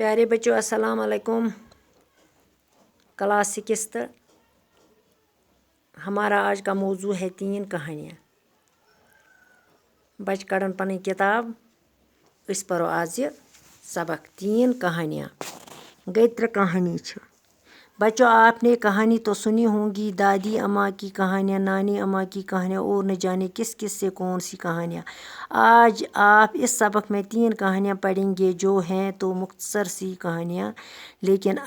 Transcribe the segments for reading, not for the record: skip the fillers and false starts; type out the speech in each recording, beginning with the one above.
प्यारे बच्चों अस्सलाम वालेकुम। क्लास 6 हमारा आज का मौजू है 3 कहानियाँ। बच कड़न पन किताब इस परो आज सबक 3 कहानियाँ गई 3 कहानी छ। बच्चों आपने कहानी तो सुनी होंगी, दादी अम्मा की कहानियाँ, नानी अम्मा की कहानियाँ और न जाने किस किस से कौन सी कहानियाँ। आज आप इस सबक में 3 कहानियाँ पढ़ेंगे जो हैं तो मुख्तसर सी कहानियाँ, लेकिन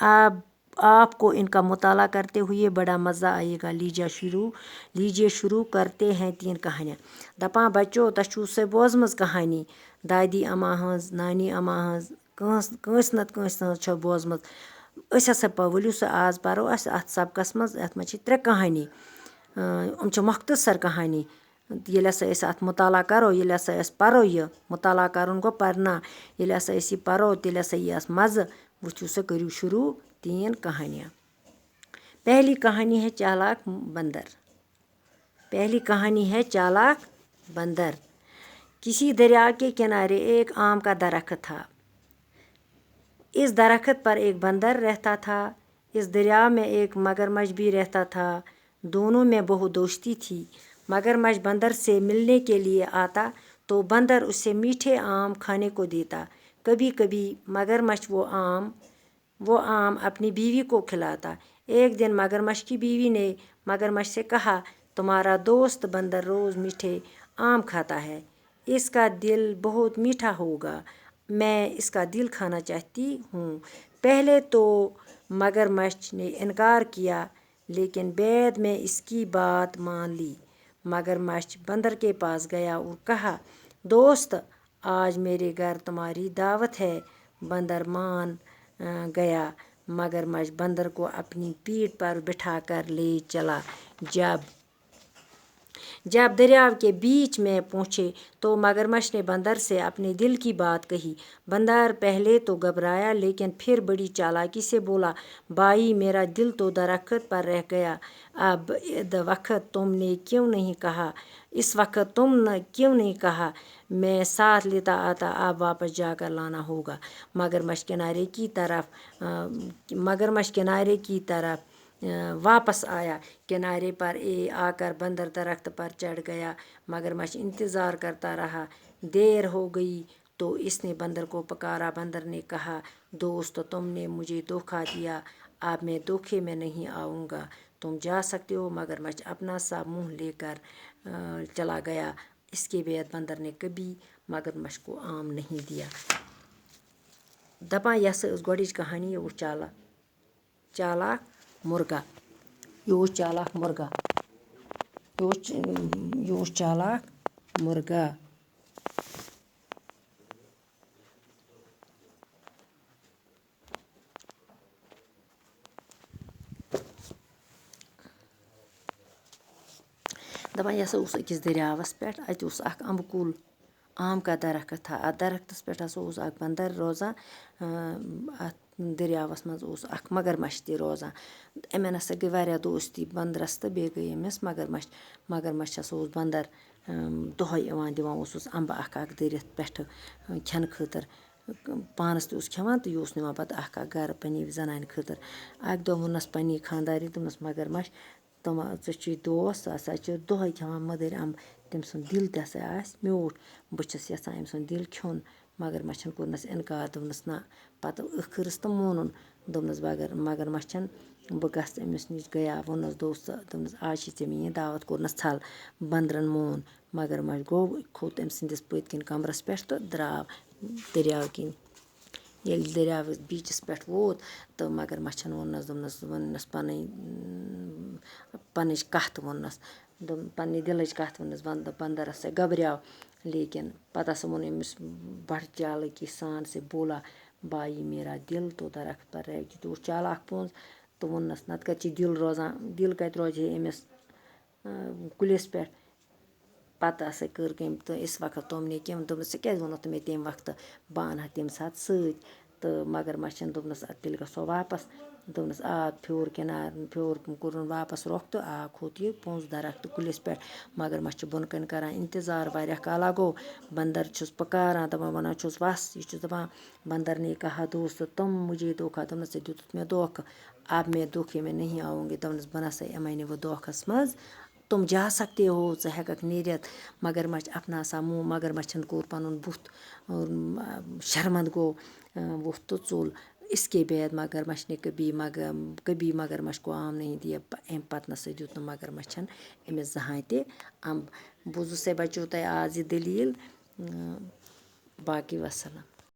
आपको इनका मुताला करते हुए बड़ा मज़ा आएगा। लीजिए शुरू करते हैं 3 कहानियाँ। दपा बच्चों तू से बोजमज कहानी दादी अम्मा हंस, नानी अम्मा हंस, कंस नत कंस हंस बोजमज। वलियो सह आज परो अत सबकस मज। अत मज 3 कहानी मुख्तसर कहानी। ये अत मुताला करो, ये परो, यह मुताला कर गो पढ़ना, ये परो तेल यी मज़। वो सा करू शुरू 3 कहानियाँ। पहली कहानी है चालाक बंदर। पहली कहानी है चालाक बंदर। किसी दरिया के किनारे एक आम का दरख्त था। इस दरख्त पर एक बंदर रहता था। इस दरिया में एक मगरमच्छ भी रहता था। दोनों में बहुत दोस्ती थी। मगरमच्छ बंदर से मिलने के लिए आता तो बंदर उसे मीठे आम खाने को देता। कभी कभी मगरमच्छ वो आम अपनी बीवी को खिलाता। एक दिन मगरमच्छ की बीवी ने मगरमच्छ से कहा, तुम्हारा दोस्त बंदर रोज़ मीठे आम खाता है, इसका दिल बहुत मीठा होगा, मैं इसका दिल खाना चाहती हूँ। पहले तो मगरमच्छ ने इनकार किया, लेकिन बाद में इसकी बात मान ली। मगरमच्छ बंदर के पास गया और कहा, दोस्त आज मेरे घर तुम्हारी दावत है। बंदर मान गया। मगरमच्छ बंदर को अपनी पीठ पर बिठाकर ले चला। जब दरिया के बीच में पहुँचे तो मगरमच्छ ने बंदर से अपने दिल की बात कही। बंदर पहले तो घबराया, लेकिन फिर बड़ी चालाकी से बोला, भाई मेरा दिल तो दरख्त पर रह गया। इस वक्त तुमने क्यों नहीं कहा, मैं साथ लेता आता, अब वापस जाकर लाना होगा। मगरमच्छ किनारे की तरफ वापस आया। किनारे पर आकर बंदर दरख्त पर चढ़ गया। मगरमच्छ इंतज़ार करता रहा। देर हो गई तो इसने बंदर को पुकारा। बंदर ने कहा, दोस्त तुमने मुझे धोखा दिया, अब मैं धोखे में नहीं आऊँगा, तुम जा सकते हो। मगरमच्छ अपना सा मुँह लेकर चला गया। इसके बाद बंदर ने कभी मगरमच्छ को आम नहीं दिया। दपा यह गोडिच कहानी ये चालाक मुर्गा। ये चालाक मुर्गा। दपान यह अकिस दरियावस पे अत अम्ब कुल, आम का दरख्त था। अत दरख्तस पे बंदर रोजान। अत दरियावस मज मगरमच्छ ते रोजान। अमेन हसा गई वारिया दोस्ती बंदरस तो बे गई अमिस मगरमच्छस बंदर दोहे यवान दिवान अम्ब दरित पे खेन खतर। पानस ते खेवान तो यह निवान पत्त गर पन्ने जनान खतर। अक दो वोनस पन्ने खानदारी, दोपनस मगरमच्छ चे दोस्त, हसा दोहे खेवान मदर अम्ब, तम सुंद दिल ते हसा म्यूठ, बस यचान अम सुंद दिल खेन। मगरमच्छन कोरनस इनकार, दोपनस ना। पत्त ٲखरस तो मोनन, दोपनस मगरमच्छन बह गस अमिस निश। गया वोनस दोस्त, दोपनस आज चे मेरी दावत, कोरनस छल। बंदरन मोन। मगरमच्छ गो, खोत अम सिंदिस पत किन कमरस पे तो द्राव दरियाव किन। येल दरियाव बीचस पे वोत तो मगरमच्छन वोनस पन कथ वोनस, पन्ने दिलच कथ वोनस बंदरस। से घबराव, लेकिन पत्त हसा वोन अमिस बड़ चालाकी सान से बोला, भाई मेरा दिल तो दरख्त पर रह गया। तो चालाक पोंस तो वोनस नत कत दिल रोजान, दिल कत रोज है अमिस कुलिस पे। पत्त हसा कर कम तो इस वक्त तुमने क्या दोपनस क्या वोनो मे तम वक्त, बह अनहा तम सात सत। تہٕ مگرمچھَن دوٚپنَس اَدٕ تیٚلہِ گژھو واپَس دوٚپنَس آب پھیوٗر پھیوٗر کوٚرُن واپَس رۄخ تہٕ آب کھوٚت یہِ پوٚنٛز درختہٕ کُلِس پٮ۪ٹھ مگرمچھ چھِ بۄنہٕ کَنۍ کَران اِنتظار واریاہ کالا گوٚو بنٛدَر چھُس پکاران دَپان وَنان چھُس وَس یہِ چھُس دَپان بنٛدر نے کہا دوست تُم مجھے دھوکا دوٚپنَس ژےٚ دیُتُتھ مےٚ دھوکہٕ اب میں دھوکے میں نہیں آؤں گی دوٚپنَس بہٕ نَسا یِمَے نہٕ وۄنۍ دھوکَس منٛز تُم جا سکتے ہو ژٕ ہٮ۪کَکھ نیٖرِتھ مگرمچھ اپنا سا منہ مگرمچھَن کوٚر پَنُن بُتھ شرمنٛد گوٚو ووٚتھ تہٕ ژوٚل اس کے بعد مگرمچھ نے کبھی مگرمچھ کو آم نہیں دیا اَمہِ پَتہٕ نَسا دیُت نہٕ مگرمچھَن أمِس زٕہٕنۍ تہِ اَمب بوٗزوٗ سا بَچو تۄہہِ آز یہِ دٔلیٖل باقٕے وَسَلام